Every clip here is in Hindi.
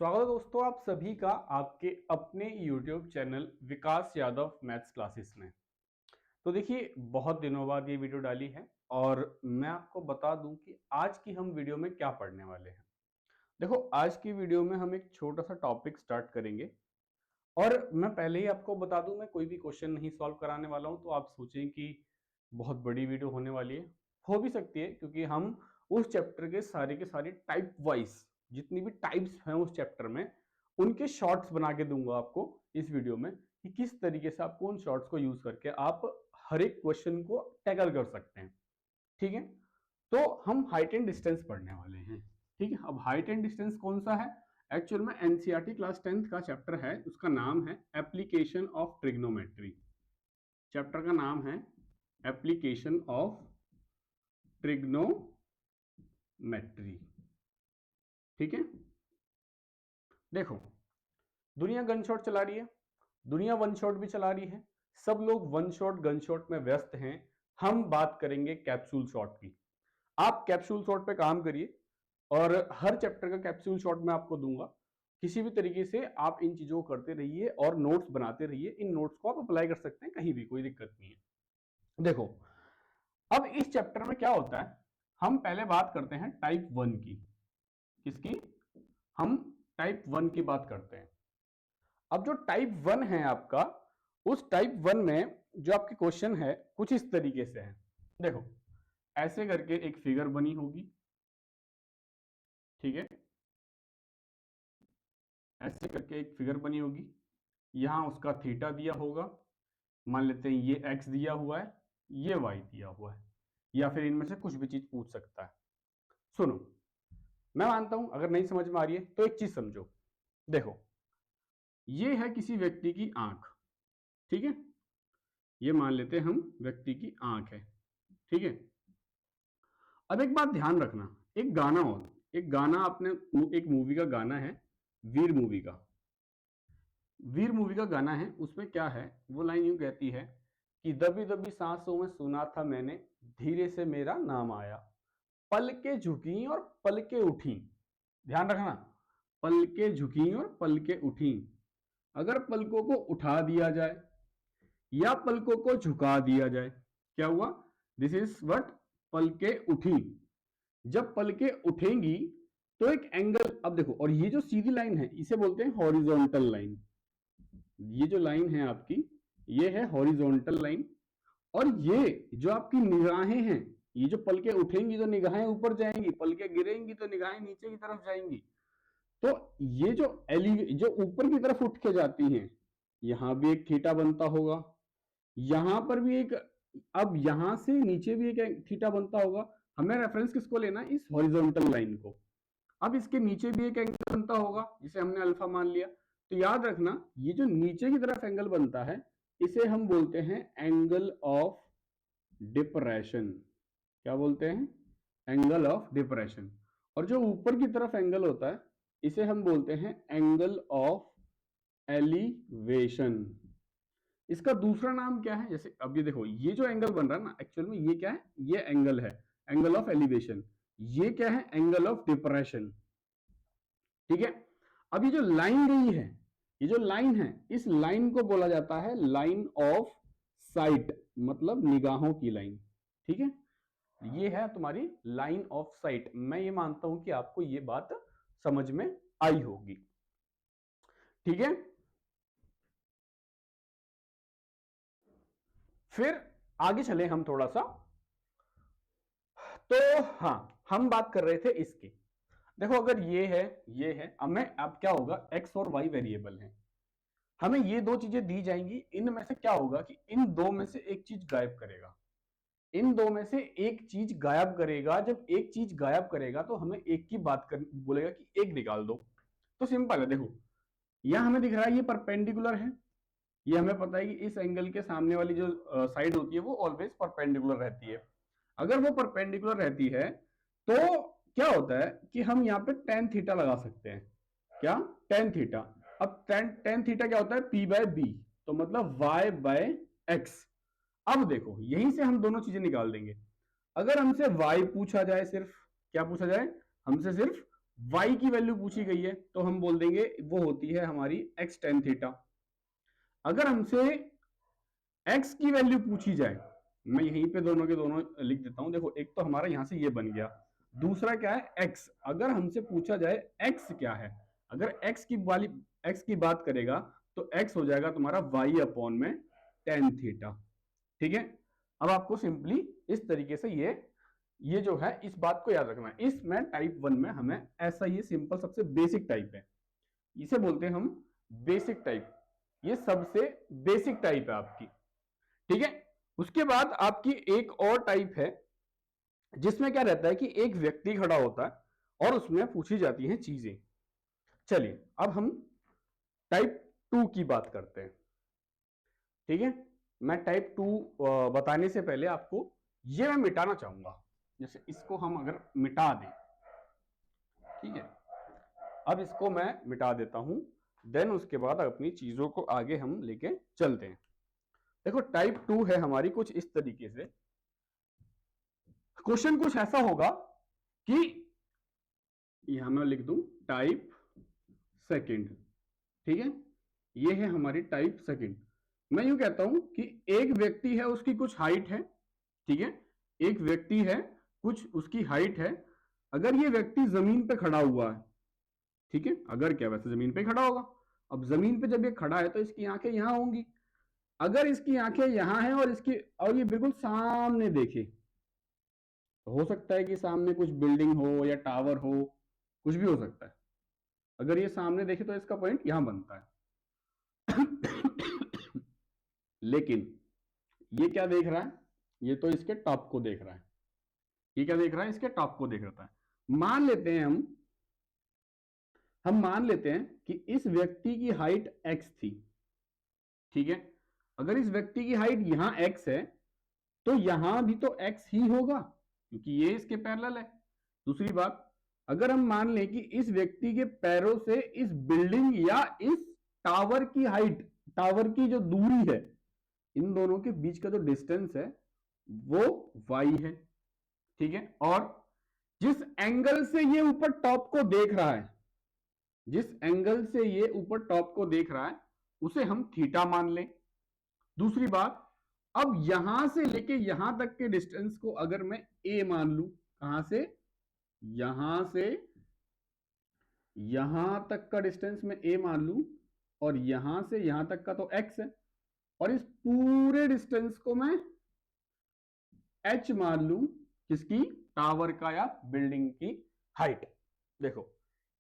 स्वागत है दोस्तों आप सभी का आपके अपने YouTube चैनल विकास यादव मैथ्स क्लासेस में। तो देखिए बहुत दिनों बाद ये वीडियो डाली है और मैं आपको बता दूं कि आज की हम वीडियो में क्या पढ़ने वाले हैं। देखो आज की वीडियो में हम एक छोटा सा टॉपिक स्टार्ट करेंगे और मैं पहले ही आपको बता दूं मैं कोई भी क्वेश्चन नहीं सॉल्व कराने वाला हूं, तो आप सोचें कि बहुत बड़ी वीडियो होने वाली है। हो भी सकती है क्योंकि हम उस चैप्टर के सारे टाइप वाइज जितनी भी टाइप्स हैं उस चैप्टर में उनके शॉर्ट्स बना के दूंगा आपको इस वीडियो में कि किस तरीके से आप उन शॉर्ट्स को यूज करके आप हर एक क्वेश्चन को टैकल कर सकते हैं। ठीक है, तो हम हाइट एंड डिस्टेंस पढ़ने वाले हैं। ठीक है, अब हाइट एंड डिस्टेंस कौन सा है? एक्चुअल में एनसीईआरटी क्लास 10th का चैप्टर है, उसका नाम है एप्लीकेशन ऑफ ट्रिग्नोमेट्री। चैप्टर का नाम है एप्लीकेशन ऑफ ट्रिग्नोमेट्री। ठीक है, देखो दुनिया गन शॉट चला रही है, दुनिया वन शॉट भी चला रही है, सब लोग वन शॉट गन शॉट में व्यस्त हैं। हम बात करेंगे कैप्सूल शॉट की। आप कैप्सूल शॉट पे काम करिए और हर चैप्टर का कैप्सूल शॉट मैं आपको दूंगा। किसी भी तरीके से आप इन चीजों को करते रहिए और नोट्स बनाते रहिए। इन नोट्स को आप अप्लाई कर सकते हैं कहीं भी, कोई दिक्कत नहीं है। देखो अब इस चैप्टर में क्या होता है, हम पहले बात करते हैं टाइप 1 की। किसकी? हम टाइप 1 की बात करते हैं। अब जो टाइप 1 है आपका, उस टाइप 1 में जो आपके क्वेश्चन है कुछ इस तरीके से है। देखो ऐसे करके एक फिगर बनी होगी, ठीक है, ऐसे करके एक फिगर बनी होगी, यहां उसका थीटा दिया होगा, मान लेते हैं ये एक्स दिया हुआ है, ये वाई दिया हुआ है, या फिर इनमें से कुछ भी चीज पूछ सकता है। सुनो, मैं मानता हूं अगर नहीं समझ में आ रही है तो एक चीज समझो। देखो ये है किसी व्यक्ति की आंख, ठीक है, ये मान लेते हैं हम व्यक्ति की आंख है, ठीक है। अब एक बात ध्यान रखना, एक गाना हो, एक गाना आपने, एक मूवी का गाना है, वीर मूवी का, वीर मूवी का गाना है, उसमें क्या है, वो लाइन यूं कहती है कि दबी दबी सांसों में सुना था मैंने, धीरे से मेरा नाम आया, पलके झुकी और पलके उठी। ध्यान रखना, पलके झुकी और पलके उठी। अगर पलकों को उठा दिया जाए या पलकों को झुका दिया जाए, क्या हुआ? दिस इज व्हाट, पलके उठी। जब पलके उठेंगी तो एक एंगल, अब देखो, और ये जो सीधी लाइन है इसे बोलते हैं हॉरिजॉन्टल लाइन। ये जो लाइन है आपकी, ये है हॉरिजॉन्टल लाइन। और ये जो आपकी निगाहें हैं, ये जो पलके उठेंगी तो निगाहें ऊपर जाएंगी, पलके गिरेंगी तो निगाहें नीचे की तरफ जाएंगी। तो ये जो ऊपर की तरफ उठ के जाती हैं, यहां भी एक थीटा बनता होगा, यहां पर भी एक, अब यहां से नीचे भी एक थीटा बनता होगा। हमें रेफरेंस किसको लेना है? इस हॉरिजॉन्टल लाइन को। अब इसके नीचे भी एक एंगल बनता होगा जिसे हमने अल्फा मान लिया। तो याद रखना, ये जो नीचे की तरफ एंगल बनता है इसे हम बोलते हैं एंगल ऑफ डिप्रेशन। क्या बोलते हैं? Angle of depression. और जो ऊपर की तरफ एंगल होता है इसे हम बोलते हैं एंगल ऑफ एलिवेशन। इसका दूसरा नाम क्या है? जैसे अब ये देखो, ये जो एंगल बन रहा है ना, एक्चुअल में ये क्या है? ये एंगल है, एंगल ऑफ एलिवेशन। ये क्या है? Angle of depression. ठीक है, अब ये जो लाइन गई है, ये जो लाइन है, इस लाइन को बोला जाता है लाइन ऑफ साइट, मतलब निगाहों की लाइन। ठीक है, ये है तुम्हारी लाइन ऑफ साइट। मैं ये मानता हूं कि आपको ये बात समझ में आई होगी। ठीक है, फिर आगे चले हम थोड़ा सा। तो हाँ, हम बात कर रहे थे इसकी। देखो अगर ये है, हमें अब क्या होगा, एक्स और वाई वेरिएबल है, हमें ये दो चीजें दी जाएंगी, इनमें से क्या होगा कि इन दो में से एक चीज गायब करेगा, इन दो में से एक चीज गायब करेगा। जब एक चीज गायब करेगा तो हमें एक की बात कर बोलेगा कि एक निकाल दो। तो सिंपल है, देखो यहां हमें दिख रहा है ये परपेंडिकुलर है, ये हमें पता है कि इस एंगल के सामने वाली जो साइड होती है वो ऑलवेज परपेंडिकुलर रहती है। अगर वो परपेंडिकुलर रहती है तो क्या होता है कि हम यहाँ पे टेन थीटा लगा सकते हैं। क्या? Tan theta. अब टेन थीटा क्या होता है? पी बाय बी, तो मतलब वाई बाय एक्स। अब देखो यहीं से हम दोनों चीजें निकाल देंगे। अगर हमसे y पूछा जाए, सिर्फ क्या पूछा जाए? हमसे सिर्फ y की वैल्यू पूछी गई है तो हम बोल देंगे वो होती है हमारी x tan थीटा। अगर हमसे x की वैल्यू पूछी जाए, मैं यहीं पे दोनों के दोनों लिख देता हूं। देखो एक तो हमारा यहां से ये बन गया, दूसरा क्या है x। अगर हमसे पूछा जाए x क्या है, अगर x की बात करेगा तो x हो जाएगा तुम्हारा y अपॉन में tan थीटा। ठीक है, अब आपको सिंपली इस तरीके से ये जो है इस बात को याद रखना है। इसमें टाइप 1 में हमें ऐसा ये सिंपल सबसे बेसिक टाइप है, इसे बोलते हैं हम बेसिक टाइप। ये सबसे बेसिक टाइप है आपकी। ठीक है, उसके बाद आपकी एक और टाइप है जिसमें क्या रहता है कि एक व्यक्ति खड़ा होता है और उसमें पूछी जाती हैं चीजें। चलिए अब हम टाइप 2 की बात करते हैं। ठीक है, मैं टाइप 2 बताने से पहले आपको ये मैं मिटाना चाहूंगा। जैसे इसको हम अगर मिटा दें, ठीक है, अब इसको मैं मिटा देता हूं, देन उसके बाद अपनी चीजों को आगे हम लेके चलते हैं। देखो टाइप 2 है हमारी कुछ इस तरीके से। क्वेश्चन कुछ ऐसा होगा कि यहां मैं लिख दूं टाइप सेकंड। ठीक है, ये है हमारी टाइप सेकंड। मैं यूं कहता हूं कि एक व्यक्ति है, उसकी कुछ हाइट है। ठीक है, एक व्यक्ति है, कुछ उसकी हाइट है। अगर ये व्यक्ति जमीन पे खड़ा हुआ है, ठीक है, अगर क्या वैसे जमीन पे खड़ा होगा। अब जमीन पे जब ये खड़ा है तो इसकी आंखें यहां होंगी। अगर इसकी आंखें यहां हैं और ये बिल्कुल सामने देखे, तो हो सकता है कि सामने कुछ बिल्डिंग हो या टावर हो, कुछ भी हो सकता है। अगर ये सामने देखे तो इसका पॉइंट यहां बनता है। लेकिन ये क्या देख रहा है, ये तो इसके टॉप को देख रहा है। ये क्या देख रहा है, इसके टॉप को देख रहा है। मान लेते हैं हम मान लेते हैं कि इस व्यक्ति की हाइट x थी। ठीक है, अगर इस व्यक्ति की हाइट यहां x है तो यहां भी तो x ही होगा क्योंकि ये इसके पैरेलल है। दूसरी बात, अगर हम मान लें कि इस व्यक्ति के पैरों से इस बिल्डिंग या इस टावर की हाइट, टावर की जो दूरी है, इन दोनों के बीच का जो डिस्टेंस है वो y है। ठीक है, और जिस एंगल से ये ऊपर टॉप को देख रहा है, जिस एंगल से ये ऊपर टॉप को देख रहा है उसे हम थीटा मान लें। दूसरी बात, अब यहां से लेके यहां तक के डिस्टेंस को अगर मैं a मान लूं, कहां से, यहां से यहां तक का डिस्टेंस मैं a मान लूं, और यहां से यहां तक का तो x है, और इस पूरे डिस्टेंस को मैं h मान लूं, किसकी, टावर का या बिल्डिंग की हाइट। देखो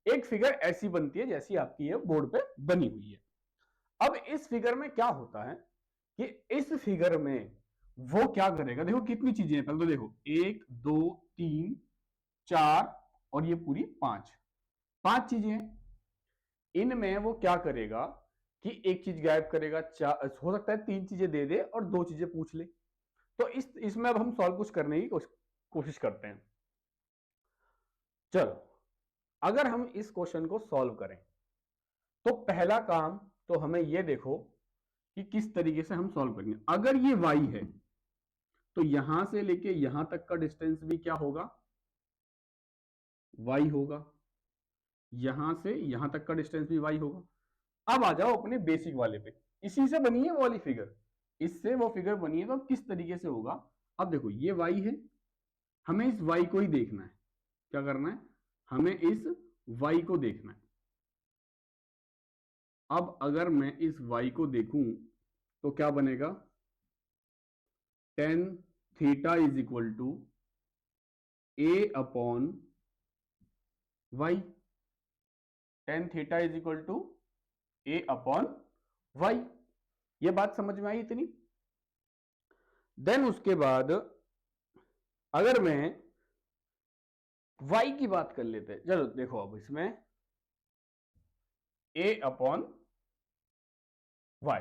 एक फिगर ऐसी बनती है जैसी आपकी ये बोर्ड पे बनी हुई है। अब इस फिगर में क्या होता है कि इस फिगर में वो क्या करेगा, देखो कितनी चीजें हैं, पहले तो देखो 1 2 3 4 और ये पूरी 5 चीजें हैं। इनमें वो क्या करेगा कि एक चीज गायब करेगा, हो सकता है 3 चीजें दे दे और 2 चीजें पूछ ले। तो इसमें अब हम सॉल्व कुछ करने की कोशिश करते हैं। चलो अगर हम इस क्वेश्चन को सॉल्व करें तो पहला काम तो हमें यह देखो कि किस तरीके से हम सॉल्व करेंगे। अगर ये y है तो यहां से लेके यहां तक का डिस्टेंस भी क्या होगा, y होगा। यहां से यहां तक का डिस्टेंस भी y होगा। अब आ जाओ अपने बेसिक वाले पे, इसी से बनी है वो वाली फिगर, इससे वो फिगर बनी है। तो किस तरीके से होगा, अब देखो ये y है, हमें इस y को ही देखना है। क्या करना है, हमें इस y को देखना है। अब अगर मैं इस y को देखूं तो क्या बनेगा, tan theta is equal to a upon y। tan theta is equal to a upon y। ये बात समझ में आई इतनी। देन उसके बाद अगर मैं y की बात कर लेते हैं, चलो देखो अब इसमें a अपॉन y।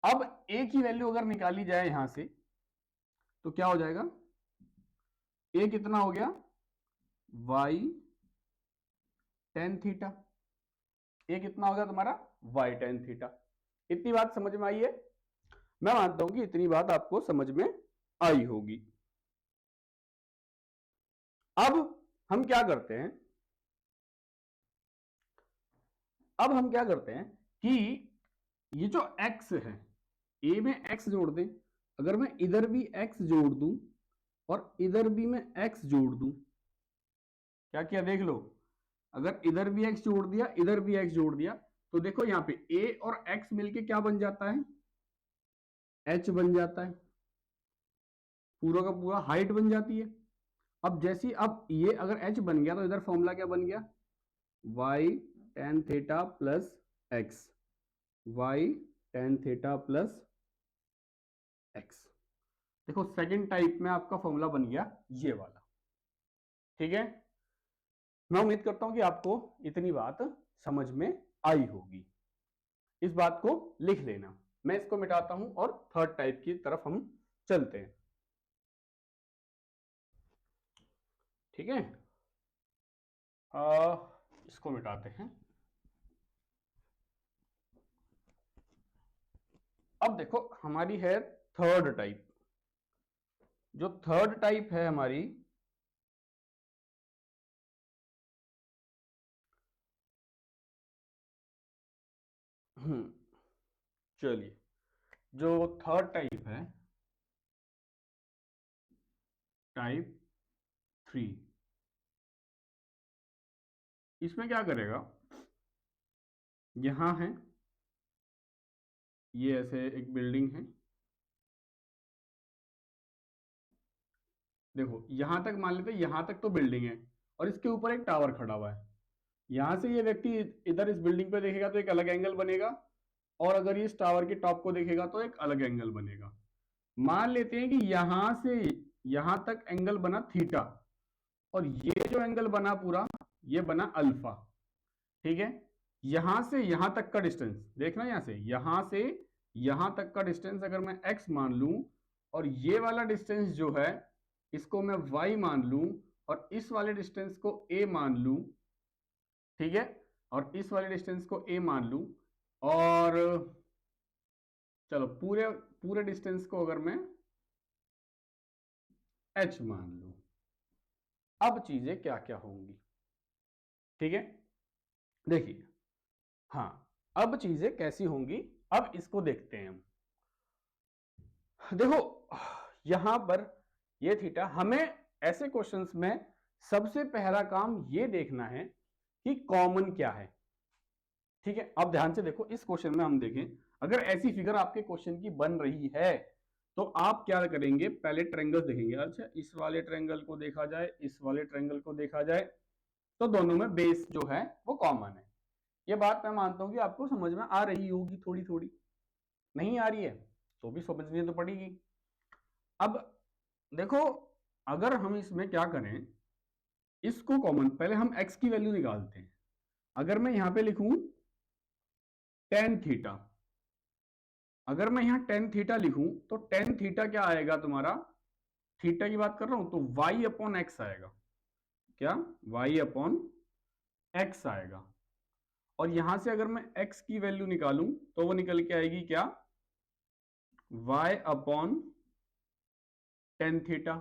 अब a की वैल्यू अगर निकाली जाए यहां से तो क्या हो जाएगा, a कितना हो गया, y tan थीटा। a कितना हो गया तुम्हारा, y tan थीटा। इतनी बात समझ में आई है, मैं मानता हूं कि इतनी बात आपको समझ में आई होगी। अब हम क्या करते हैं, अब हम क्या करते हैं कि ये जो x है, a में x जोड़ दें, अगर मैं इधर भी x जोड़ दूं और इधर भी मैं x जोड़ दूं, क्या किया देख लो, अगर इधर भी x जोड़ दिया, इधर भी x जोड़ दिया, तो देखो यहाँ पे a और x मिलके क्या बन जाता है, h बन जाता है, पूरा का पूरा हाइट बन जाती है। अब जैसी, अब ये अगर h बन गया तो इधर फॉर्मूला क्या बन गया, y tan theta plus x, y tan theta plus x। देखो सेकंड टाइप में आपका फॉर्मूला बन गया ये वाला। ठीक है, मैं उम्मीद करता हूं कि आपको इतनी बात समझ में आई होगी। इस बात को लिख लेना, मैं इसको मिटाता हूं और थर्ड टाइप की तरफ हम चलते हैं। ठीक है, इसको मिटाते हैं। अब देखो हमारी है थर्ड टाइप। जो थर्ड टाइप है हमारी, चलिए, जो थर्ड टाइप है, टाइप 3, इसमें क्या करेगा, यहां है, ये ऐसे एक बिल्डिंग है, देखो यहां तक मान लेते हैं, यहां तक तो बिल्डिंग है और इसके ऊपर एक टावर खड़ा हुआ है। यहां से ये व्यक्ति इधर इस बिल्डिंग पे देखेगा तो एक अलग एंगल बनेगा, और अगर ये इस टावर के टॉप को देखेगा तो एक अलग एंगल बनेगा। मान लेते हैं कि यहां से यहां तक एंगल बना थीटा, और ये जो एंगल बना पूरा, ये बना अल्फा। ठीक है, यहां से यहां तक का डिस्टेंस देखना, यहां से यहां तक का डिस्टेंस अगर मैं x मान लूं, और ये वाला डिस्टेंस जो है इसको मैं y मान लूं, और इस वाले डिस्टेंस को a मान लूं, ठीक है, और इस वाले डिस्टेंस को a मान लूं, और चलो पूरे पूरे डिस्टेंस को अगर मैं h मान लूं, अब चीजें क्या क्या होंगी। ठीक है, देखिए, हाँ, अब चीजें कैसी होंगी, अब इसको देखते हैं हम। देखो यहां पर ये थीटा, हमें ऐसे क्वेश्चंस में सबसे पहला काम ये देखना है कि कॉमन क्या है। ठीक है, अब ध्यान से देखो, इस क्वेश्चन में हम देखें, अगर ऐसी फिगर आपके क्वेश्चन की बन रही है तो आप क्या करेंगे, पहले ट्रायंगल्स देखेंगे। अच्छा, इस वाले ट्रायंगल को देखा जाए, इस वाले ट्रायंगल को देखा जाए, तो दोनों में बेस जो है वो कॉमन है। ये बात मैं मानता हूं कि आपको समझ में आ रही होगी, थोड़ी थोड़ी। नहीं आ रही है तो भी समझनी तो पड़ेगी। अब देखो, अगर हम इसमें क्या करें, इसको कॉमन, पहले हम x की वैल्यू निकालते हैं। अगर मैं यहां पे लिखूं टेन थीटा, अगर मैं यहां टेन थीटा लिखूं तो टेन थीटा क्या आएगा तुम्हारा, थीटा की बात कर रहा हूं तो y अपॉन एक्स आएगा। क्या, y अपॉन एक्स आएगा। और यहां से अगर मैं x की वैल्यू निकालूं तो वो निकल के आएगी क्या, y अपॉन टेन थीटा।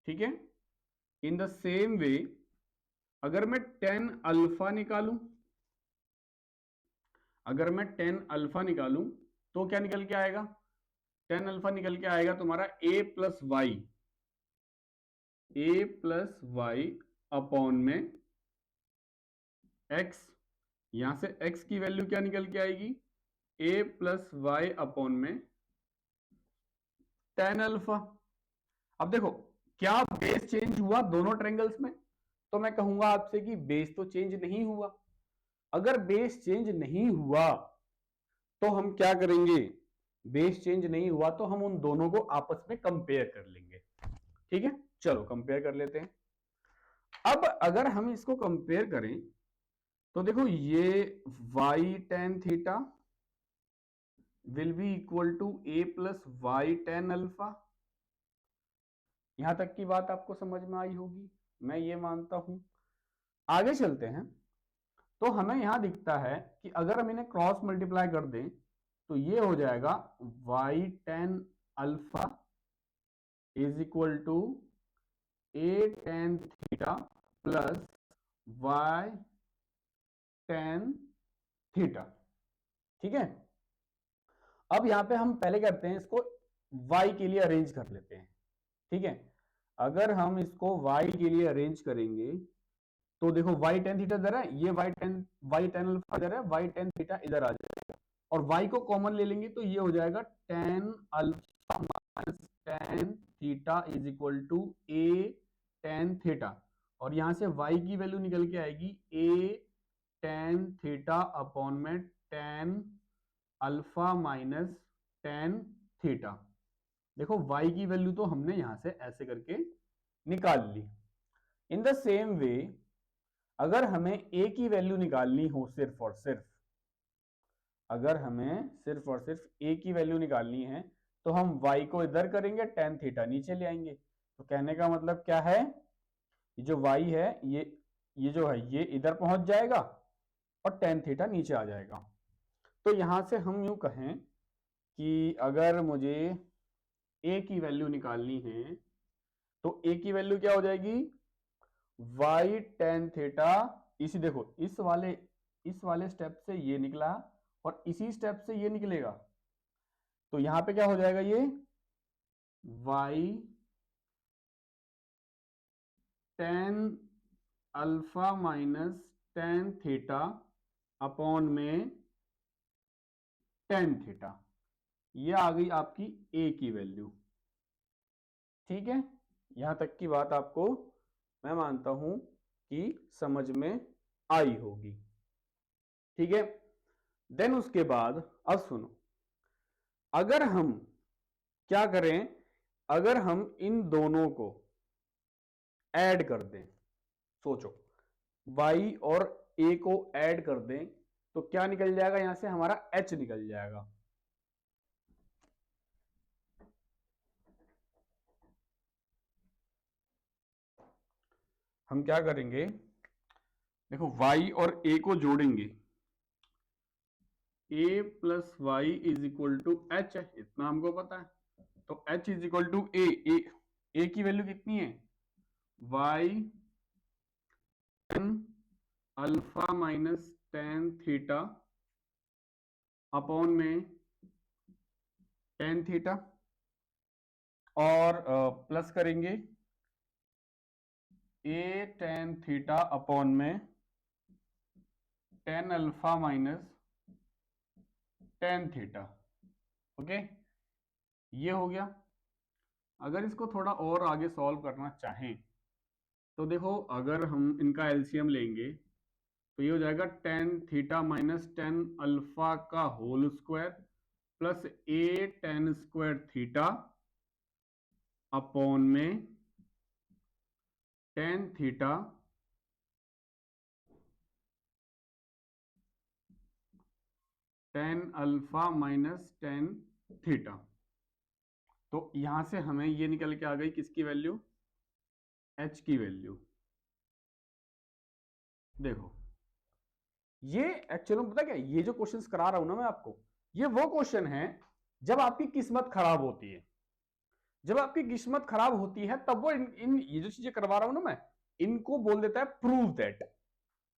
ठीक है, इन द सेम वे अगर मैं टेन अल्फा निकालूं, अगर मैं टेन अल्फा निकालूं तो क्या निकल के आएगा, टेन अल्फा निकल के आएगा तुम्हारा a प्लस वाई अपॉन में x। यहां से x की वैल्यू क्या निकल के आएगी, a प्लस वाई अपॉन में टेन अल्फा। अब देखो, क्या बेस चेंज हुआ दोनों ट्रायंगल्स में, तो मैं कहूंगा आपसे कि बेस तो चेंज नहीं हुआ। अगर बेस चेंज नहीं हुआ तो हम क्या करेंगे, बेस चेंज नहीं हुआ तो हम उन दोनों को आपस में कंपेयर कर लेंगे। ठीक है, चलो कंपेयर कर लेते हैं। अब अगर हम इसको कंपेयर करें तो देखो, ये y tan theta will be equal to a plus y tan alpha. यहां तक की बात आपको समझ में आई होगी, मैं ये मानता हूं। आगे चलते हैं, तो हमें यहां दिखता है कि अगर हम इन्हें क्रॉस मल्टीप्लाई कर दें तो ये हो जाएगा y tan alpha is equal to a tan theta plus y tan theta. ठीक है, अब यहां पे हम पहले करते हैं इसको y के लिए अरेंज कर लेते हैं। ठीक है, अगर हम इसको y के लिए अरेंज करेंगे तो देखो y tan थीटा इधर है, ये y tan अल्फा इधर है, y tan थीटा इधर आ जाएगा, और y को कॉमन ले लेंगे तो ये हो जाएगा tan alpha minus tan theta is equal to a tan theta, और यहां से y की वैल्यू निकल के आएगी a tan थीटा अपॉन में tan alpha minus tan theta. देखो y की वैल्यू तो हमने यहां से ऐसे करके निकाल ली। इन द सेम वे अगर हमें a की वैल्यू निकालनी हो सिर्फ और सिर्फ, अगर हमें सिर्फ और सिर्फ a की वैल्यू निकालनी है तो हम y को इधर करेंगे, tan थीटा नीचे ले आएंगे। तो कहने का मतलब क्या है, ये जो y है ये जो है ये इधर पहुंच जाएगा और tan थीटा नीचे आ जाएगा। तो यहां से हम यूं कहें कि अगर मुझे a की वैल्यू निकालनी है तो a की वैल्यू क्या हो जाएगी, y tan थीटा, इसी देखो इस वाले स्टेप से ये निकला और इसी स्टेप से ये निकलेगा, तो यहां पे क्या हो जाएगा, ये y tan alpha minus tan theta upon में tan थीटा, ये आ गई आपकी a की वैल्यू। ठीक है, यहां तक की बात आपको मैं मानता हूं कि समझ में आई होगी। ठीक है, देन उसके बाद अब सुनो, अगर हम क्या करें, अगर हम इन दोनों को ऐड कर दें, सोचो y और a को ऐड कर दें तो क्या निकल जाएगा, यहां से हमारा h निकल जाएगा। हम क्या करेंगे, देखो y और a को जोड़ेंगे, a plus y is equal to h है, इतना हमको पता है, तो h is equal to a की वैल्यू कितनी है, y tan alpha minus tan theta upon में tan थीटा, और प्लस करेंगे a tan थीटा अपॉन में tan alpha minus tan theta. Okay, ये हो गया। अगर इसको थोड़ा और आगे सॉल्व करना चाहें तो देखो, अगर हम इनका एलसीएम लेंगे तो ये हो जाएगा tan theta minus tan alpha का whole square plus a tan square theta upon में tan theta tan alpha minus tan theta. तो यहां से हमें ये निकल के आ गई किसकी वैल्यू, h की वैल्यू। देखो ये एक्चुअली पता क्या, ये जो क्वेश्चंस करा रहा हूं ना मैं आपको, ये वो क्वेश्चन है जब आपकी किस्मत खराब होती है। जब आपकी किस्मत खराब होती है तब वो इन ये जो चीजें करवा रहा हूं ना मैं, इनको बोल देता है प्रूव दैट,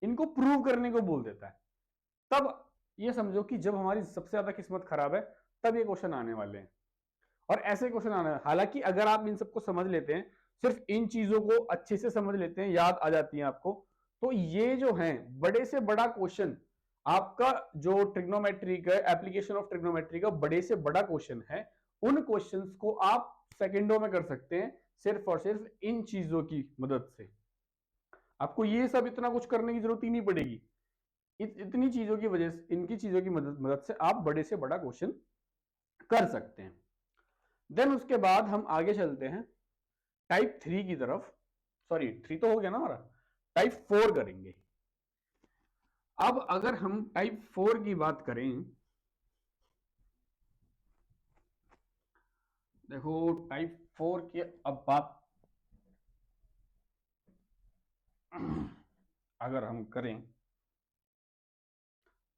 इनको प्रूव करने को बोल देता है। तब ये समझो कि जब हमारी सबसे ज्यादा किस्मत खराब है तब ये क्वेश्चन आने वाले हैं, और ऐसे क्वेश्चन आने वाले। हालांकि अगर आप इन सबको समझ लेते हैं, सिर्फ इन चीजों को अच्छे से समझ लेते हैं, याद आ जाती है आपको, तो ये जो है बड़े से बड़ा क्वेश्चन आपका, जो ट्रिग्नोमेट्री का एप्लीकेशन ऑफ ट्रिग्नोमेट्री का बड़े से बड़ा क्वेश्चन है, उन क्वेश्चंस को आप सेकंडों में कर सकते हैं सिर्फ और सिर्फ इन चीजों की मदद से। आपको ये सब इतना कुछ करने की जरूरत ही नहीं पड़ेगी। इतनी चीजों की वजह से, इनकी चीजों की मदद से आप बड़े से बड़ा क्वेश्चन कर सकते हैं। देन उसके बाद हम आगे चलते हैं टाइप 3 की तरफ। सॉरी 3 तो हो गया ना हमारा, टाइप 4 करेंगे। अब अगर हम टाइप 4 की बात करें, देखो टाइप 4 की अब बात अगर हम करें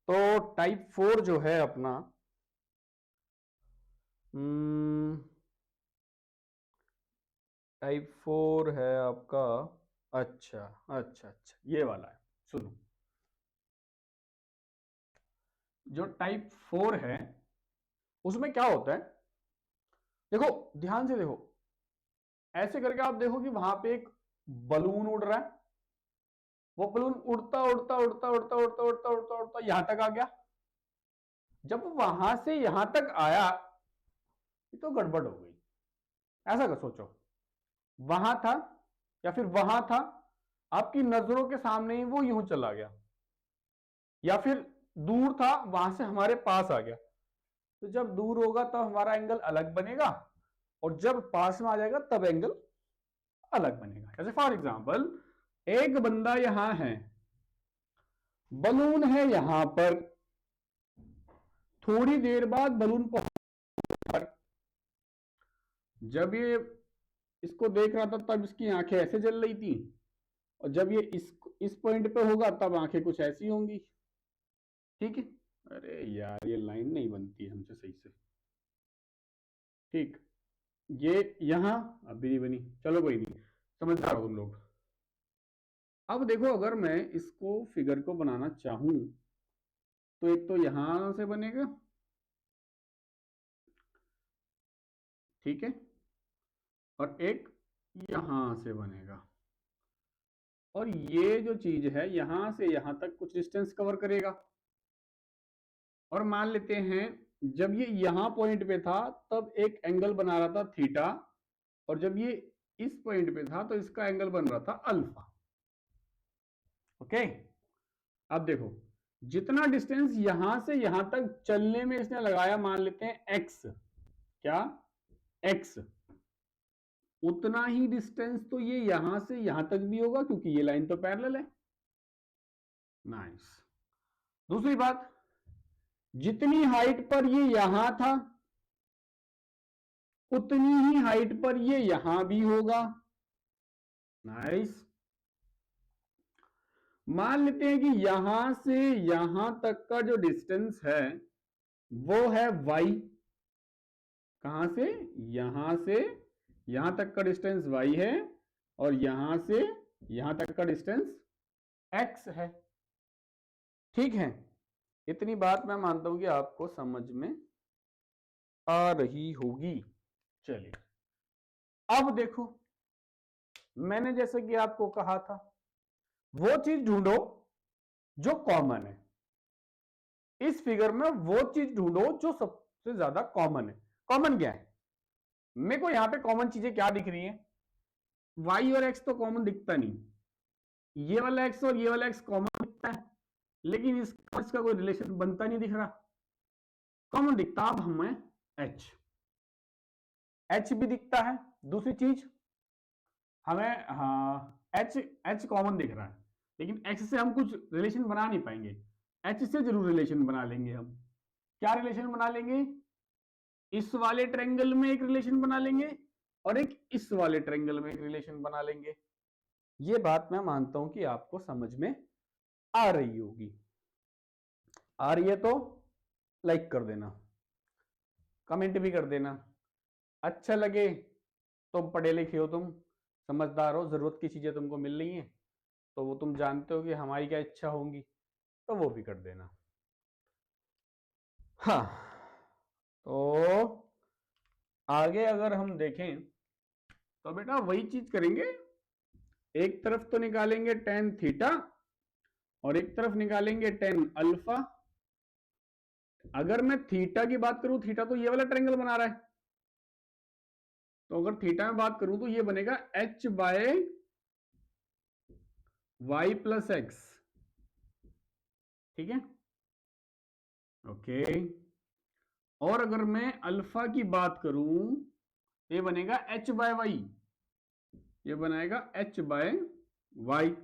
तो टाइप 4 जो है अपना, टाइप 4 है आपका, अच्छा अच्छा अच्छा ये वाला है, सुनो। जो टाइप 4 है उसमें क्या होता है, देखो ध्यान से देखो, ऐसे करके आप देखो कि वहां पे एक बलून उड़ रहा है, वो बलून उड़ता उड़ता उड़ता उड़ता उड़ता उड़ता उड़ता उड़ता यहां तक आ गया। जब वहां से यहां तक आया तो गड़बड़ हो गई। ऐसा कर सोचो, वहां था या फिर वहां था, आपकी नजरों के सामने ही वो यूं चला गया, या फिर दूर था वहां से हमारे पास आ गया। तो जब दूर होगा तब हमारा एंगल अलग बनेगा, और जब पास में आ जाएगा तब एंगल अलग बनेगा। जैसे फॉर एग्जांपल, एक बंदा यहां है, बलून है यहां पर, थोड़ी देर बाद बलून पर, जब ये इसको देख रहा था तब इसकी आंखें ऐसे जल रही थी, और जब ये इस पॉइंट पे होगा तब आंखें कुछ ऐसी होंगी। ठीक है, अरे यार ये लाइन नहीं बनती हमसे सही से। ठीक, ये यहां अभी नहीं बनी, चलो कोई नहीं, समझदार हो तुम लोग। अब देखो, अगर मैं इसको फिगर को बनाना चाहूं तो एक तो यहां से बनेगा, ठीक है, और एक यहां से बनेगा, और ये जो चीज है यहां से यहां तक कुछ डिस्टेंस कवर करेगा। और मान लेते हैं जब ये यहां पॉइंट पे था तब एक एंगल बना रहा था थीटा, और जब ये इस पॉइंट पे था तो इसका एंगल बन रहा था अल्फा। ओके, अब देखो, जितना डिस्टेंस यहां से यहां तक चलने में इसने लगाया, मान लेते हैं एक्स, क्या एक्स, उतना ही डिस्टेंस तो ये यहां से यहां तक भी होगा, क्योंकि ये लाइन तो पैरेलल है। नाइस। दूसरी बात, जितनी हाइट पर ये यहां था उतनी ही हाइट पर ये यहां भी होगा। नाइस। मान लेते हैं कि यहां से यहां तक का जो डिस्टेंस है वो है y। कहां से, यहां से यहां तक का डिस्टेंस y है, और यहां से यहां तक का डिस्टेंस x है। ठीक है, इतनी बात मैं मानता हूं कि आपको समझ में आ रही होगी। चलिए, अब देखो, मैंने जैसे कि आपको कहा था, वो चीज ढूंढो जो कॉमन है। इस फिगर में वो चीज ढूंढो जो सबसे ज्यादा कॉमन है। कॉमन क्या है, मेरे को यहां पे कॉमन चीजें क्या दिख रही हैं, y और x तो कॉमन दिखता नहीं, ये वाला x और ये वाला x कॉमन दिखता है, लेकिन इसका कोई रिलेशन बनता नहीं दिख रहा। कॉमन दिखता अब हमें h, h भी दिखता है। दूसरी चीज हमें, हाँ, h कॉमन दिख रहा है, लेकिन x से हम कुछ रिलेशन बना नहीं पाएंगे। h से जरूर रिलेशन बना लेंगे हम। क्या रिलेशन बना लेंगे, इस वाले ट्रायंगल में एक रिलेशन बना लेंगे, और एक इस वाले ट्रायंगल में एक रिलेशन बना लेंगे। ये बात मैं मानता हूं कि आपको समझ में आ रही होगी। आ रही है तो लाइक कर देना, कमेंट भी कर देना। अच्छा लगे, तुम पढ़े लिखे हो, तुम समझदार हो, जरूरत की चीजें तुमको मिल रही हैं, तो वो तुम जानते हो कि हमारी क्या इच्छा होंगी, तो वो भी कर देना। हाँ, तो आगे अगर हम देखें तो बेटा वही चीज करेंगे, एक तरफ तो निकालेंगे टेन थीटा और एक तरफ निकालेंगे टेन अल्फा। अगर मैं थीटा की बात करूं, थीटा तो ये वाला ट्रायंगल बना रहा है, तो अगर थीटा में बात करूं तो ये बनेगा h by y plus x. ठीक है, ओके। और अगर मैं अल्फा की बात करूं, ये बनेगा h बाय वाई, ये बनाएगा h by y.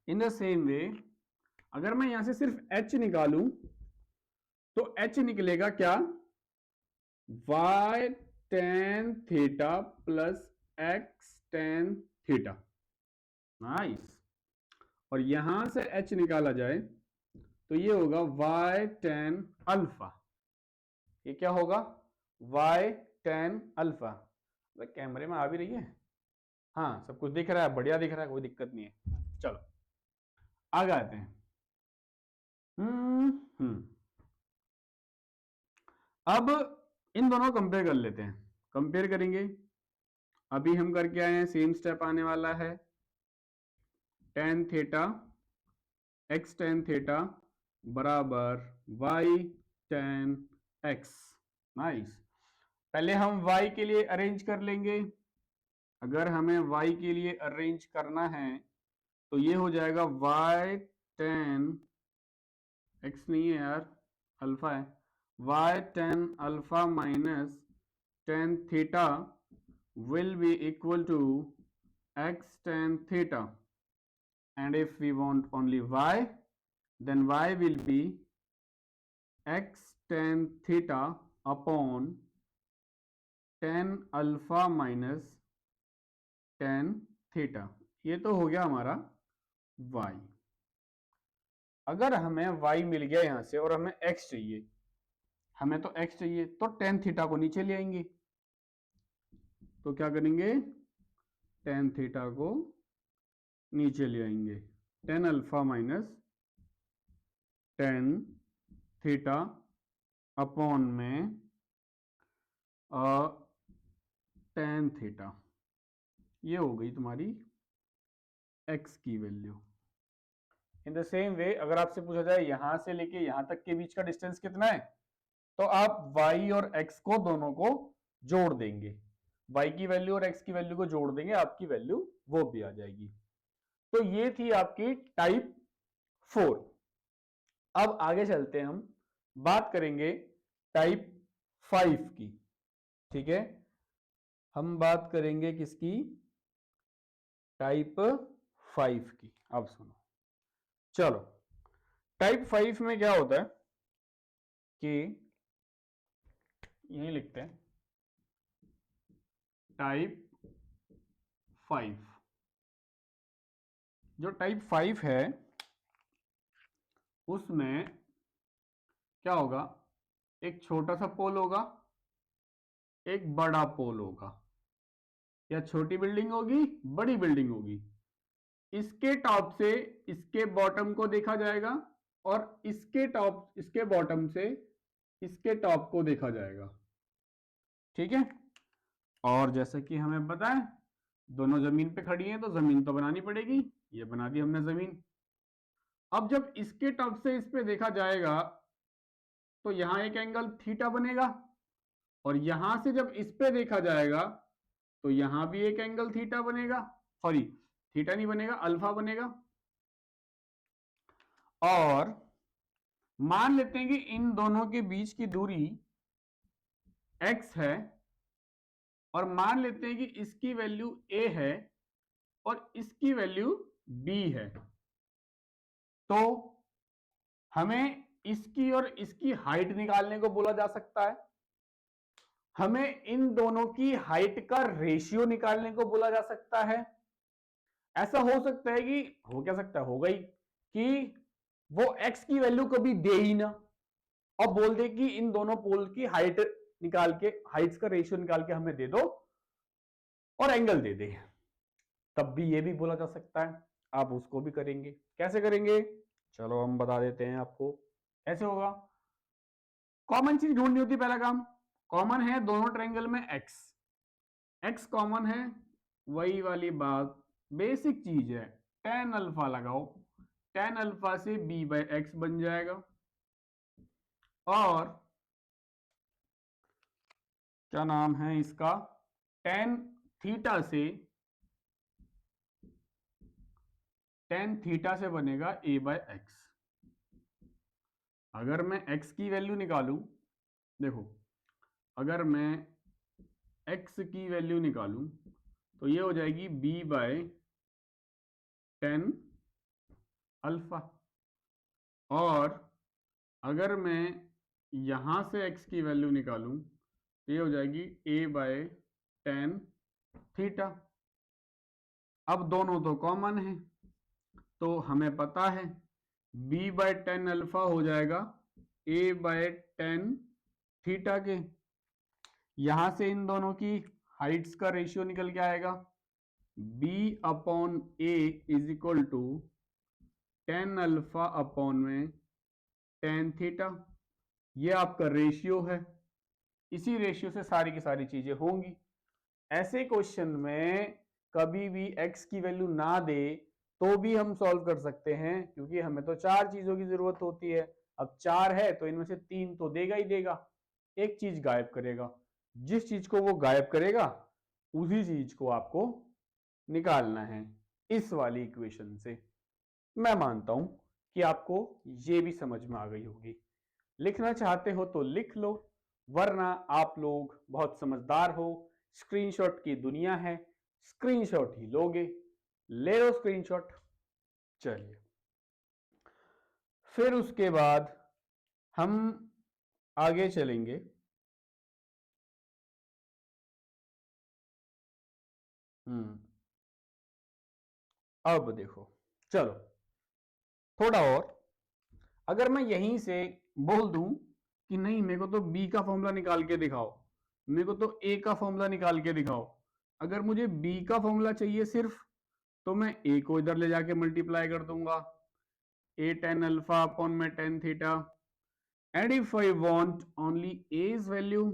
In the same way, अगर मैं यहां से सिर्फ h निकालूं तो h निकलेगा क्या, y tan theta plus x tan theta. Nice. और यहां से h निकाला जाए तो ये होगा y tan अल्फा। ये क्या होगा, y tan अल्फा। कैमरे में आ भी रही है, हाँ सब कुछ दिख रहा है, बढ़िया दिख रहा है, कोई दिक्कत नहीं है। चलो आगे आते हैं। अब इन दोनों कंपेयर कर लेते हैं। कंपेयर करेंगे, अभी हम करके आए हैं, सेम स्टेप आने वाला है। tan theta x tan theta बराबर y tan x। नाइस। पहले हम y के लिए अरेंज कर लेंगे। अगर हमें y के लिए अरेंज करना है तो ये हो जाएगा y tan x नहीं है यार, अल्फा है, y tan alpha minus tan theta will be equal to x tan theta, and if we want only y, then y will be x tan theta upon tan alpha minus tan theta. ये तो हो गया हमारा y। अगर हमें y मिल गया यहां से और हमें x चाहिए, हमें तो x चाहिए, तो tan थीटा को नीचे ले आएंगे। तो क्या करेंगे, tan थीटा को नीचे ले आएंगे, tan alpha minus tan theta upon में tan थीटा। ये हो गई तुम्हारी x की value. In the same way अगर आपसे पूछा जाए यहां से लेके यहां तक के बीच का डिस्टेंस कितना है, तो आप y और x को दोनों को जोड़ देंगे, y की वैल्यू और x की वैल्यू को जोड़ देंगे, आपकी वैल्यू वो भी आ जाएगी। तो ये थी आपकी टाइप 4। अब आगे चलते हैं, हम बात करेंगे टाइप 5 की। ठीक है, हम बात करेंगे किसकी, टाइप 5 की। अब सुनो, चलो टाइप 5 में क्या होता है कि यही लिखते हैं टाइप 5। जो टाइप 5 है उसमें क्या होगा, एक छोटा सा पोल होगा, एक बड़ा पोल होगा, या छोटी बिल्डिंग होगी, बड़ी बिल्डिंग होगी। इसके टॉप से इसके बॉटम को देखा जाएगा और इसके टॉप इसके बॉटम से इसके टॉप को देखा जाएगा। ठीक है, और जैसा कि हमें पता है दोनों जमीन पे खड़ी हैं तो जमीन तो बनानी पड़ेगी, ये बना दी हमने जमीन। अब जब इसके टॉप से इस पे देखा जाएगा तो यहां एक एंगल थीटा बनेगा, और यहां से जब इस पे देखा जाएगा तो यहां भी एक एंगल थीटा बनेगा, सॉरी थीटा नहीं बनेगा, अल्फा बनेगा। और मान लेते हैं कि इन दोनों के बीच की दूरी x है, और मान लेते हैं कि इसकी वैल्यू a है और इसकी वैल्यू b है। तो हमें इसकी और इसकी हाइट निकालने को बोला जा सकता है, हमें इन दोनों की हाइट का रेशियो निकालने को बोला जा सकता है। ऐसा हो सकता है कि हो क्या सकता है, होगा ही कि वो x की वैल्यू कभी दे ही ना और बोल दे कि इन दोनों पोल की हाइट निकाल के, हाइट्स का रेशियो निकाल के हमें दे दो और एंगल दे दे, तब भी ये भी बोला जा सकता है। आप उसको भी करेंगे, कैसे करेंगे, चलो हम बता देते हैं आपको। ऐसे होगा, कॉमन चीज ढूंढनी होती है, पहला काम कॉमन है दोनों ट्रायंगल में x कॉमन है, वही वाली बात, बेसिक चीज है, tan अल्फा लगाओ, tan अल्फा से b/x बन जाएगा, और क्या नाम है इसका, tan थीटा से बनेगा a/x। अगर मैं x की वैल्यू निकालूं, देखो अगर मैं x की वैल्यू निकालूं तो ये हो जाएगी b/tan अल्फा, और अगर मैं यहां से x की वैल्यू निकालूं तो ये हो जाएगी a/tan थीटा। अब दोनों तो कॉमन है तो हमें पता है b/tan अल्फा हो जाएगा a/tan थीटा के। यहां से इन दोनों की हाइट्स का रेशियो निकल के आएगा, b/a is equal to tan alpha upon में tan थीटा, ये आपका रेशियो है, इसी रेशियो से सारी की सारी चीजें होंगी। ऐसे क्वेश्चन में कभी भी x की वैल्यू ना दे तो भी हम सॉल्व कर सकते हैं, क्योंकि हमें तो चार चीजों की जरूरत होती है। अब चार है तो इनमें से तीन तो देगा ही देगा, एक चीज गायब करेगा। जिस चीज को वो गायब करेगा उसी चीज को आपको निकालना है इस वाली इक्वेशन से। मैं मानता हूं कि आपको ये भी समझ में आ गई होगी। लिखना चाहते हो तो लिख लो, वरना आप लोग बहुत समझदार हो, स्क्रीनशॉट की दुनिया है, स्क्रीनशॉट ही लोगे, ले लो स्क्रीनशॉट। चलिए, फिर उसके बाद हम आगे चलेंगे। अब देखो, चलो थोड़ा और, अगर मैं यहीं से बोल दूं कि नहीं मेरे को तो बी का फॉर्मूला निकाल के दिखाओ, मेरे को तो ए का फॉर्मूला निकाल के दिखाओ, अगर मुझे बी का फॉर्मूला चाहिए सिर्फ, तो मैं ए को इधर ले जाके मल्टीप्लाई कर दूंगा, ए टेन अल्फा अपॉन में tan theta, and if I want only h value,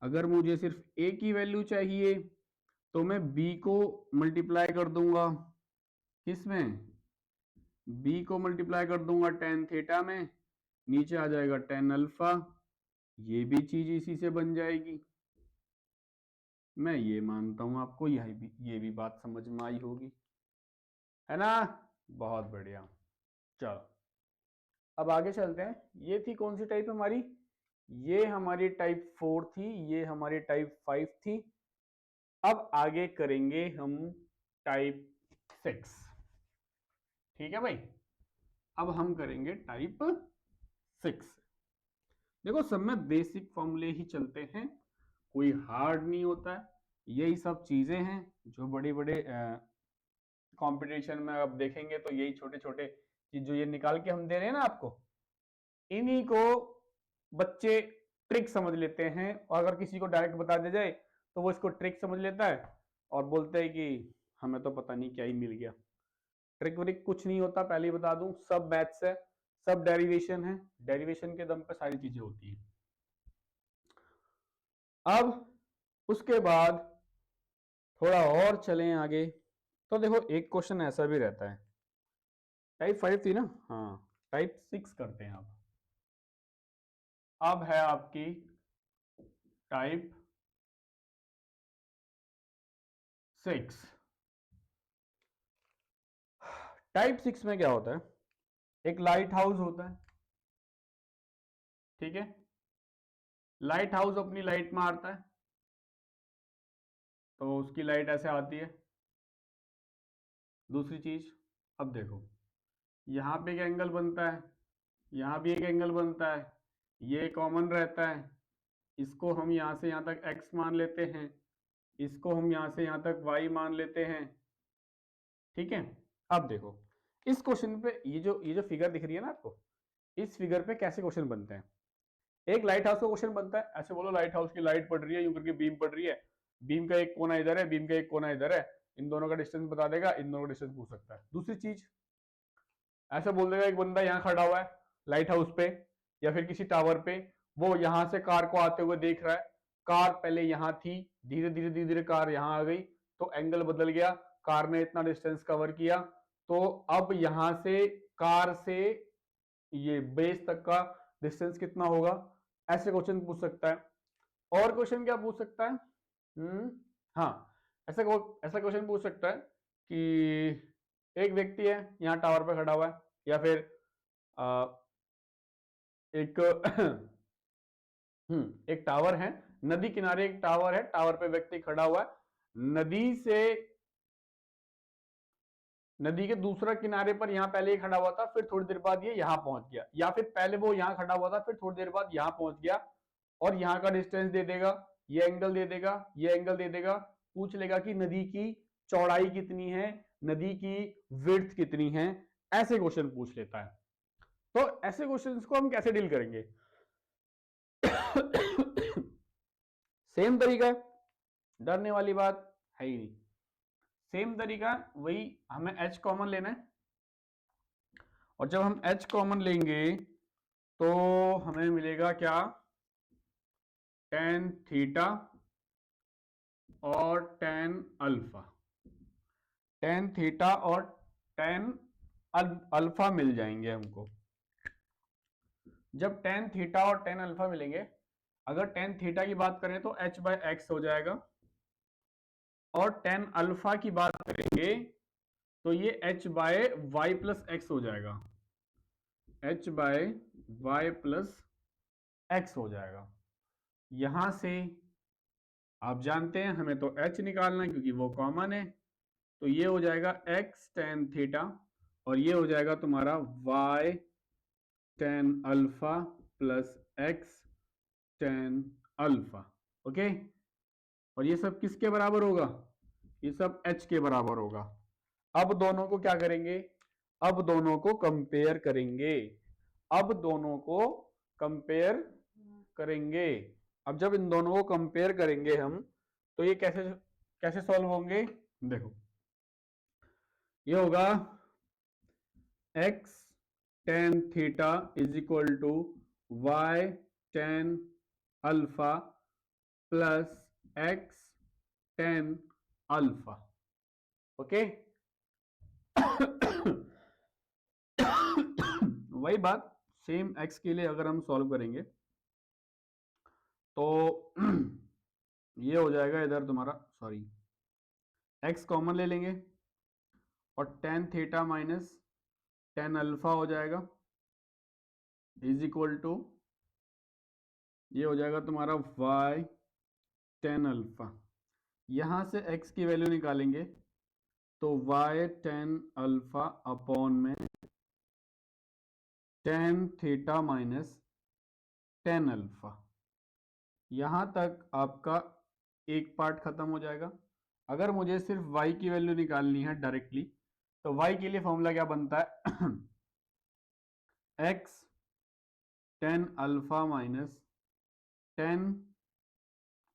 अगर मुझे सिर्फ ए की वैल्यू चाहिए तो मैं बी को मल्टीप्लाई कर दूंगा, किसमें, बी को मल्टीप्लाई कर दूंगा टेन थीटा में, नीचे आ जाएगा टेन अल्फा, ये भी चीज इसी से बन जाएगी। मैं ये मानता हूं आपको ये भी बात समझ में आई होगी, है ना। बहुत बढ़िया। चलो अब आगे चलते हैं। ये थी कौन सी टाइप हमारी, ये हमारी टाइप 4 थी, ये हमारी टाइप 5 थी। अब आगे करेंगे हम टाइप 6। ठीक है भाई, अब हम करेंगे टाइप 6। देखो सब में बेसिक फॉर्मूले ही चलते हैं, कोई हार्ड नहीं होता है। यही सब चीजें हैं जो बड़े बड़े कंपटीशन में अब देखेंगे तो यही छोटे छोटे चीज जो ये निकाल के हम दे रहे हैं ना आपको, इन्हीं को बच्चे ट्रिक समझ लेते हैं, और अगर किसी को डायरेक्ट बता दिया जाए तो वो इसको ट्रिक समझ लेता है और बोलते हैं कि हमें तो पता नहीं क्या ही मिल गया। ट्रिक व्रिक कुछ नहीं होता, पहले ही बता दूं, सब मैथ्स है, सब डेरिवेशन है, डेरिवेशन के दम पे सारी चीजें होती हैं। अब उसके बाद थोड़ा और चलें आगे, तो देखो एक क्वेश्चन ऐसा भी रहता है, टाइप 5 थी ना, हाँ टाइप 6 करते हैं। अब है आपकी टाइप 6। टाइप 6 में क्या होता है, एक लाइट हाउस होता है, ठीक है, लाइट हाउस अपनी लाइट मारता है, तो उसकी लाइट ऐसे आती है। दूसरी चीज, अब देखो यहाँ पे एक एंगल बनता है, यहाँ भी एक एंगल बनता है, ये कॉमन रहता है, इसको हम यहाँ से यहाँ तक x मान लेते हैं, इसको हम यहाँ से यहाँ तक y मान लेते हैं। ठीक है, अब देखो इस क्वेश्चन पे ये जो फिगर दिख रही है ना आपको, इस फिगर पे कैसे क्वेश्चन बनते हैं। एक लाइट हाउस का क्वेश्चन बनता है, ऐसे बोलो लाइट हाउस की लाइट पड़ रही है, यूं करके बीम पड़ रही है, बीम का एक कोना इधर है, बीम का एक कोना इधर है, इन दोनों का डिस्टेंस बता देगा, इन दोनों का डिस्टेंस पूछ सकता है। दूसरी चीज, ऐसे बोल देगा एक बंदा यहाँ खड़ा हुआ है लाइट हाउस पे या फिर किसी टावर पे, वो यहां से कार को आते हुए देख रहा है, कार पहले यहाँ थी, धीरे धीरे धीरे धीरे कार यहाँ आ गई, तो एंगल बदल गया, कार ने इतना डिस्टेंस कवर किया, तो अब यहां से कार से ये बेस तक का डिस्टेंस कितना होगा, ऐसे क्वेश्चन पूछ सकता है। और क्वेश्चन क्या पूछ सकता है, हाँ ऐसा ऐसा क्वेश्चन पूछ सकता है कि एक व्यक्ति है यहाँ टावर पे खड़ा हुआ है, या फिर एक एक टावर है, नदी किनारे एक टावर है, टावर पे व्यक्ति खड़ा हुआ है, नदी से नदी के दूसरा किनारे पर यहाँ पहले ही खड़ा हुआ था, फिर थोड़ी देर बाद ये यहाँ पहुंच गया, या फिर पहले वो यहाँ खड़ा हुआ था फिर थोड़ी देर बाद यहाँ पहुंच गया, और यहाँ का डिस्टेंस दे देगा, ये एंगल दे देगा, ये एंगल दे देगा, पूछ लेगा कि नदी की चौड़ाई कितनी है, नदी की विड्थ कितनी है, ऐसे क्वेश्चन पूछ लेता है। तो ऐसे क्वेश्चंस को हम कैसे डील करेंगे सेम तरीका है, डरने वाली बात है ही नहीं, सेम तरीका, वही हमें h कॉमन लेना है, और जब हम h कॉमन लेंगे तो हमें मिलेगा क्या, टेन थीटा और टेन अल्फा। टेन थीटा और टेन अल्फा मिल जाएंगे हमको। जब टेन थीटा और टेन अल्फा मिलेंगे, अगर टेन थीटा की बात करें तो h बाय एक्स हो जाएगा, और टेन अल्फा की बात करेंगे तो ये h by y plus x हो जाएगा, h by y plus x हो जाएगा। यहां से आप जानते हैं हमें तो h निकालना है क्योंकि वो कॉमन है, तो ये हो जाएगा x टेन थीटा और ये हो जाएगा तुम्हारा y tan alpha plus x tan alpha. Okay, और ये सब किसके बराबर होगा, ये सब h के बराबर होगा। अब दोनों को क्या करेंगे, अब दोनों को कंपेयर करेंगे, अब दोनों को कंपेयर करेंगे। अब जब इन दोनों को कंपेयर करेंगे हम, तो ये कैसे कैसे सॉल्व होंगे, देखो ये होगा x tan theta is equal to y tan alpha plus x tan alpha. Okay वही बात सेम x के लिए अगर हम सॉल्व करेंगे तो ये हो जाएगा इधर तुम्हारा, सॉरी x कॉमन ले लेंगे और ten theta minus tan alpha हो जाएगा इज इक्वल टू, ये हो जाएगा तुम्हारा y टेन अल्फा। यहां से x की वैल्यू निकालेंगे तो y टेन अल्फा अपॉन में tan theta minus tan alpha. यहां तक आपका एक पार्ट खत्म हो जाएगा। अगर मुझे सिर्फ y की वैल्यू निकालनी है डायरेक्टली, तो y के लिए फॉर्मूला क्या बनता है x tan alpha minus tan,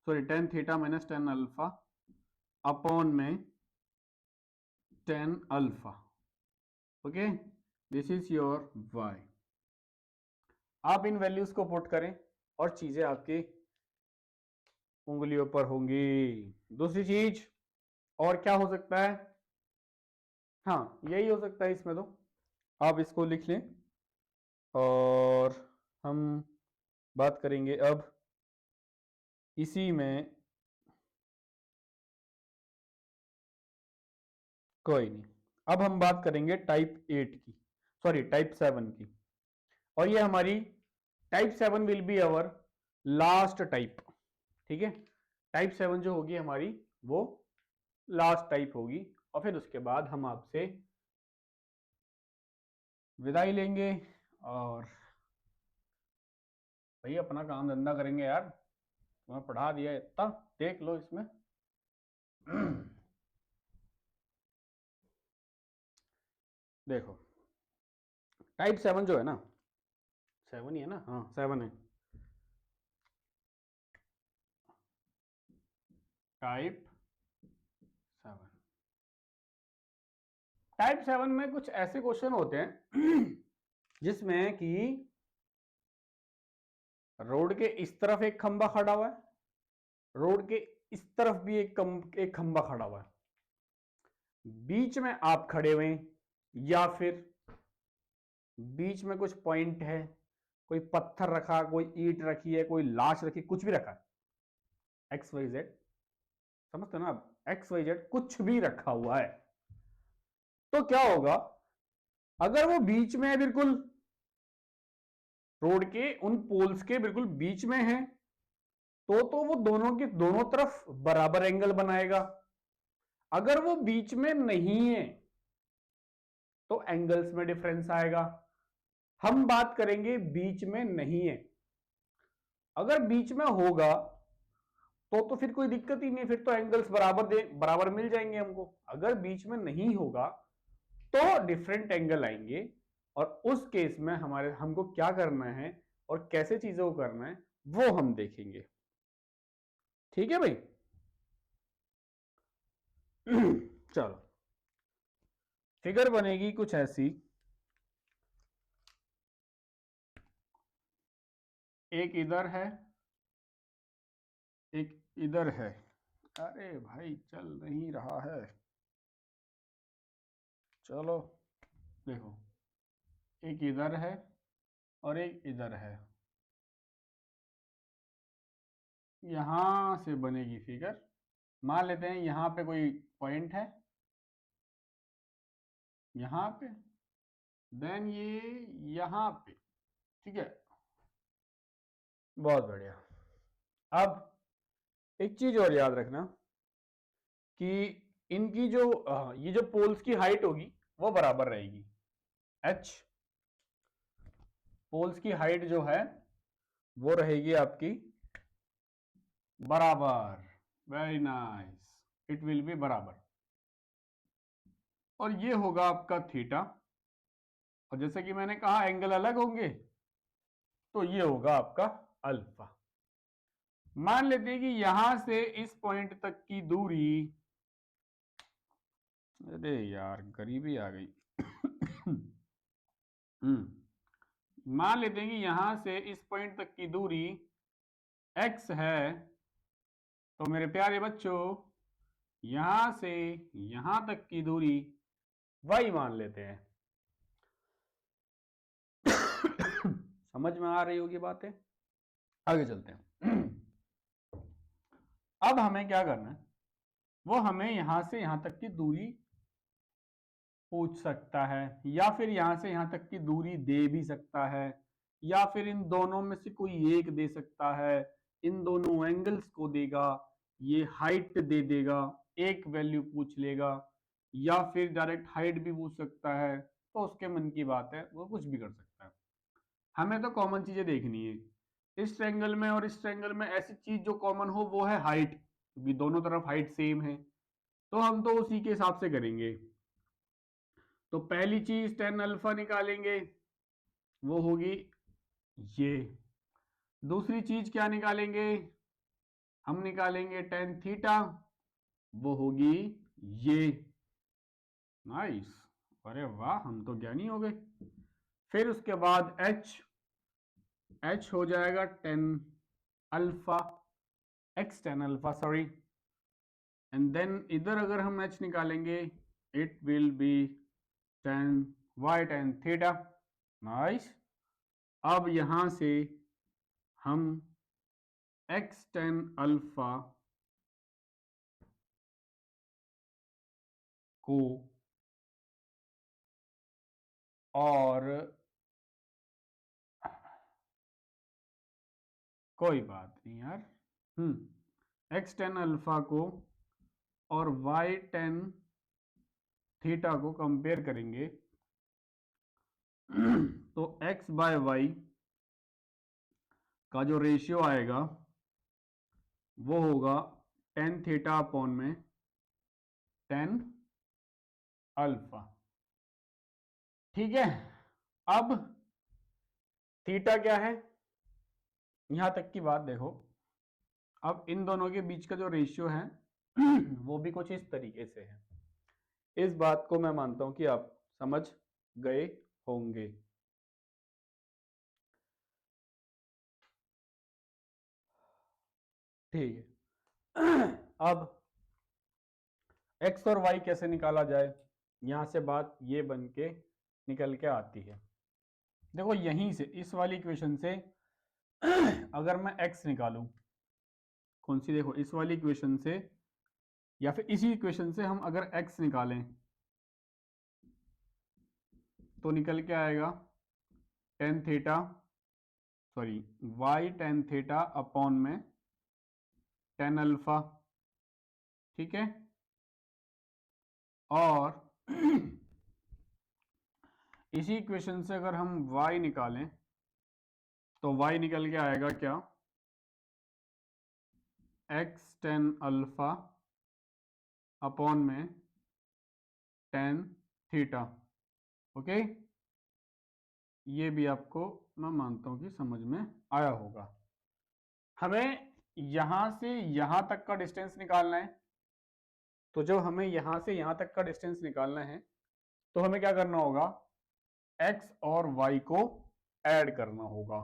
sorry tan theta minus tan alpha upon में tan alpha. Okay, this is your y। आप इन वैल्यूज को पुट करें और चीजें आपकी उंगलियों पर होंगी। दूसरी चीज और क्या हो सकता है, हाँ यही हो सकता है इसमें, तो आप इसको लिख लें और हम बात करेंगे अब इसी में, कोई नहीं, अब हम बात करेंगे टाइप 8 की, सॉरी टाइप 7 की, और ये हमारी type 7 will be our last type. ठीक है, टाइप 7 जो होगी हमारी वो लास्ट टाइप होगी, और फिर उसके बाद हम आपसे विदाई लेंगे और भाई अपना काम धंधा करेंगे यार, तुम्हें पढ़ा दिया इतना, देख लो इसमें देखो टाइप 7 जो है ना, 7 ही है ना, हाँ 7 है, टाइप 7। टाइप 7 में कुछ ऐसे क्वेश्चन होते हैं जिसमें कि रोड के इस तरफ एक खंबा खड़ा हुआ है, रोड के इस तरफ भी एक खंबा खड़ा हुआ है, बीच में आप खड़े हुए हैं, या फिर बीच में कुछ पॉइंट है, कोई पत्थर रखा, कोई ईंट रखी है, कोई लाश रखी, कुछ भी रखा है, एक्स वाई जेड, समझते हो ना आप, एक्स वाई जेड कुछ भी रखा हुआ है, तो क्या होगा अगर वो बीच में है, बिल्कुल रोड के उन पोल्स के बिल्कुल बीच में है, तो वो दोनों के दोनों तरफ बराबर एंगल बनाएगा। अगर वो बीच में नहीं है तो एंगल्स में डिफरेंस आएगा। हम बात करेंगे बीच में नहीं है, अगर बीच में होगा तो फिर कोई दिक्कत ही नहीं, फिर तो एंगल्स बराबर मिल जाएंगे हमको। अगर बीच में नहीं होगा तो डिफरेंट एंगल आएंगे, और उस केस में हमको क्या करना है और कैसे चीजों को करना है वो हम देखेंगे। ठीक है भाई चलो, फिगर बनेगी कुछ ऐसी, एक इधर है, एक इधर है। अरे भाई चल नहीं रहा है, चलो देखो, एक इधर है और एक इधर है। यहां से बनेगी फिगर। मान लेते हैं यहां पे कोई पॉइंट है, यहां पे, देन ये यहां पे, ठीक है। बहुत बढ़िया। अब एक चीज और याद रखना कि इनकी जो ये जो पोल्स की हाइट होगी वो बराबर रहेगी। एच पोल्स की हाइट जो है वो रहेगी आपकी बराबर। Very nice, it will B बराबर। और ये होगा आपका थीटा, और जैसे कि मैंने कहा एंगल अलग होंगे, तो ये होगा आपका अल्फा। मान लेते हैं कि यहां से इस पॉइंट तक की दूरी, अरे यार गरीबी आ गई। मान लेते हैं कि यहां से इस पॉइंट तक की दूरी x है, तो मेरे प्यारे बच्चों यहां से यहां तक की दूरी y मान लेते हैं। समझ में आ रही होगी बातें? आगे चलते हैं। अब हमें क्या करना है, वो हमें यहां से यहां तक की दूरी पूछ सकता है, या फिर यहां से यहां तक की दूरी दे भी सकता है, या फिर इन दोनों में से कोई एक दे सकता है। इन दोनों एंगल्स को देगा, ये हाइट दे देगा, एक वैल्यू पूछ लेगा, या फिर डायरेक्ट हाइट भी पूछ सकता है। तो उसके मन की बात है, वो कुछ भी कर सकता है। हमें तो कॉमन चीजें देखनी है। इस ट्रायंगल में और इस ट्रायंगल में ऐसी चीज जो कॉमन हो वो है हाइट, क्योंकि दोनों तरफ हाइट सेम है, तो हम तो उसी के हिसाब से करेंगे। तो पहली चीज टेन अल्फा निकालेंगे, वो होगी ये। दूसरी चीज क्या निकालेंगे, हम निकालेंगे टेन थीटा, वो होगी ये। नाइस, अरे वाह हम तो ज्ञानी हो गए। फिर उसके बाद एच हो जाएगा tan alpha, x tan alpha sorry, and then इधर अगर हम एच निकालेंगे it will be tan y tan theta. Nice. अब यहां से हम एक्स टेन अल्फा को और कोई बात नहीं यार, एक्स टेन अल्फा को और वाई टेन थीटा को कंपेयर करेंगे। तो x बाय वाई का जो रेशियो आएगा वो होगा टेन थीटा अपॉन में टेन अल्फा। ठीक है। अब थीटा क्या है, यहां तक की बात देखो। अब इन दोनों के बीच का जो रेशियो है वो भी कुछ इस तरीके से है। इस बात को मैं मानता हूं कि आप समझ गए होंगे। ठीक है। अब x और y कैसे निकाला जाए, यहां से बात ये बन के निकल के आती है। देखो यहीं से इस वाली इक्वेशन से अगर मैं x निकालूं, कौन सी, देखो इस वाली इक्वेशन से, या फिर इसी इक्वेशन से हम अगर x निकालें तो निकल के आएगा tan theta, sorry y tan theta upon में टेन अल्फा। ठीक है। और इसी इक्वेशन से अगर हम y निकालें तो y निकल के आएगा क्या, x टेन अल्फा अपॉन में टेन थीटा। ओके, ये भी आपको मैं मानता हूं कि समझ में आया होगा। हमें यहां से यहां तक का डिस्टेंस निकालना है, तो जब हमें यहां से यहां तक का डिस्टेंस निकालना है तो हमें क्या करना होगा, x और y को ऐड करना होगा।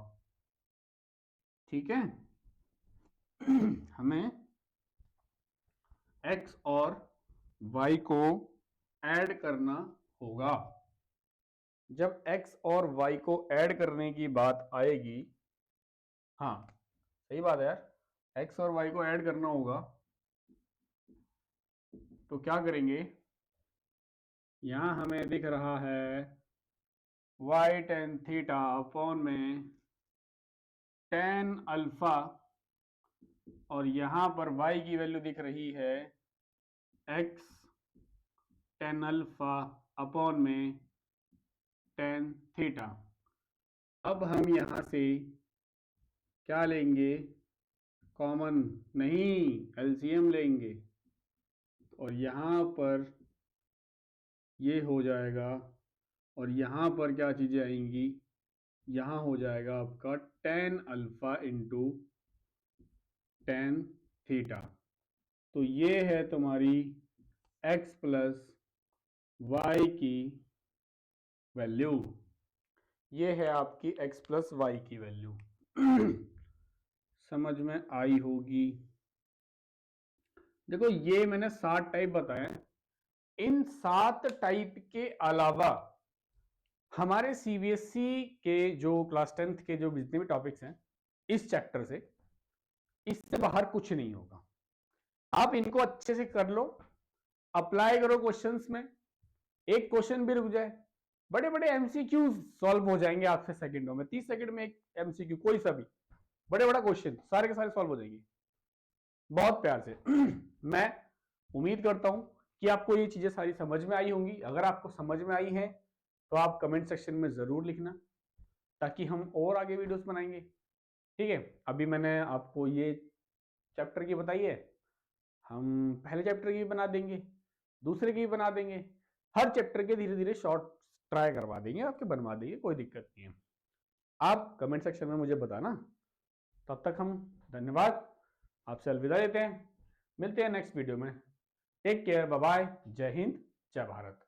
ठीक है। हमें x और y को ऐड करना होगा। जब x और y को ऐड करने की बात आएगी, हाँ सही बात है यार, x और y को ऐड करना होगा तो क्या करेंगे, यहां हमें दिख रहा है y tan थीटा अपॉन में tan अल्फा, और यहां पर y की वैल्यू दिख रही है x tan अल्फा अपॉन में tan थीटा। अब हम यहां से क्या लेंगे, कॉमन नहीं, एलसीएम लेंगे, और यहां पर ये हो जाएगा, और यहां पर क्या चीजें आएंगी, यहां हो जाएगा आपका tan alpha into tan theta. तो ये है तुम्हारी x प्लस वाई की वैल्यू, ये है आपकी x प्लस वाई की वैल्यू। समझ में आई होगी। देखो ये मैंने 7 टाइप बताए, इन 7 टाइप के अलावा हमारे सीबीएसई के जो क्लास 10th के जो जितने भी टॉपिक्स हैं इस चैप्टर से, इससे बाहर कुछ नहीं होगा। आप इनको अच्छे से कर लो, अप्लाई करो क्वेश्चंस में, एक क्वेश्चन भी रुक जाए, बड़े बड़े एमसीक्यू सॉल्व हो जाएंगे आपसे सेकंडों में, 30 सेकंड में एक एमसीक्यू कोई सा भी बड़े बड़ा क्वेश्चन सारे के सारे सॉल्व हो जाएंगे बहुत प्यार से। मैं उम्मीद करता हूं कि आपको ये चीजें सारी समझ में आई होंगी। अगर आपको समझ में आई है तो आप कमेंट सेक्शन में जरूर लिखना, ताकि हम और आगे वीडियोस बनाएंगे। ठीक है, अभी मैंने आपको ये चैप्टर की बताई है, हम पहले चैप्टर की भी बना देंगे, दूसरे की भी बना देंगे, हर चैप्टर के धीरे धीरे शॉर्ट ट्राई करवा देंगे, आपके बनवा देंगे, कोई दिक्कत नहीं है। आप कमेंट सेक्शन में मुझे बताना। तब तक हम धन्यवाद, आपसे अलविदा लेते हैं, मिलते हैं नेक्स्ट वीडियो में। टेक केयर, बाय बाय, जय हिंद, जय भारत।